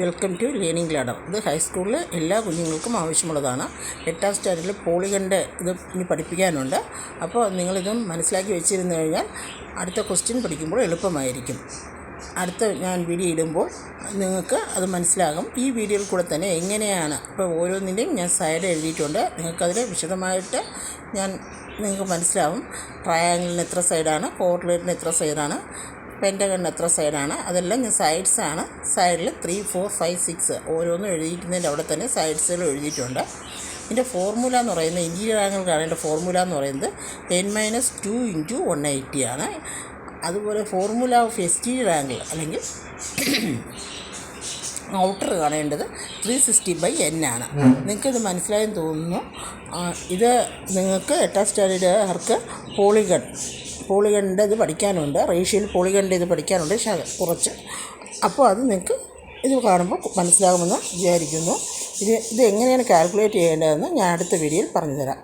Welcome to learning ladder. ഇത് ഹൈസ്കൂളിൽ എല്ലാ കുഞ്ഞുങ്ങൾക്കും ആവശ്യമുള്ളതാണ്. 8ാം സ്റ്റാൻഡേർഡിൽ പോളിഗണിൻ്റെ ഇത് ഇനി പഠിപ്പിക്കാനുണ്ട്. അപ്പോൾ നിങ്ങളിതും മനസ്സിലാക്കി വെച്ചിരുന്നു കഴിഞ്ഞാൽ അടുത്ത ക്വസ്റ്റ്യൻ പഠിക്കുമ്പോൾ എളുപ്പമായിരിക്കും. അടുത്ത ഞാൻ വീഡിയോ ഇടുമ്പോൾ നിങ്ങൾക്ക് അത് മനസ്സിലാകും. ഈ വീഡിയോയിൽ കൂടെ തന്നെ എങ്ങനെയാണ് ഇപ്പോൾ ഓരോന്നിൻ്റെയും ഞാൻ സൈഡ് എഴുതിയിട്ടുണ്ട്. നിങ്ങൾക്കതിൽ വിശദമായിട്ട് നിങ്ങൾക്ക് മനസ്സിലാവും. ട്രയാങ്കിളിന് എത്ര സൈഡാണ്, ക്വാഡ്രിലേറ്ററിന് എത്ര സൈഡാണ്, പെൻറ്റഗണിന് എത്ര സൈഡാണ്, അതെല്ലാം ഞാൻ സൈഡ്സാണ്. സൈഡിൽ 3, 4, 5, 6 ഓരോന്നും എഴുതിയിട്ടുന്നതിൻ്റെ അവിടെ തന്നെ സൈഡ്സുകൾ എഴുതിയിട്ടുണ്ട്. ഇതിൻ്റെ ഫോർമുല എന്ന് പറയുന്നത് ഇൻറ്റീരിയർ ആംഗിൾ കാണേണ്ട ഫോർമുല എന്ന് പറയുന്നത് n - 2 × 180 ആണ്. അതുപോലെ ഫോർമുല ഓഫ് എക്സ്റ്റീരിയർ ആംഗിൾ അല്ലെങ്കിൽ ഔട്ടർ കാണേണ്ടത് 360/n ആണ്. നിങ്ങൾക്കിത് മനസ്സിലായെന്ന് തോന്നുന്നു. ഇത് നിങ്ങൾക്ക് 8ാം സ്റ്റാൻഡേർഡുകാർക്ക് പോളിഗണിൻ്റെ ഇത് പഠിക്കാനുണ്ട്. റേഷ്യൽ പോളിഗണിൻ്റെ ഇത് പഠിക്കാനുണ്ട് കുറച്ച്. അപ്പോൾ അത് നിങ്ങൾക്ക് ഇത് കാണുമ്പോൾ മനസ്സിലാകുമെന്ന് വിചാരിക്കുന്നു. ഇത് എങ്ങനെയാണ് കാൽക്കുലേറ്റ് ചെയ്യേണ്ടതെന്ന് ഞാൻ അടുത്ത വീഡിയോയിൽ പറഞ്ഞു തരാം.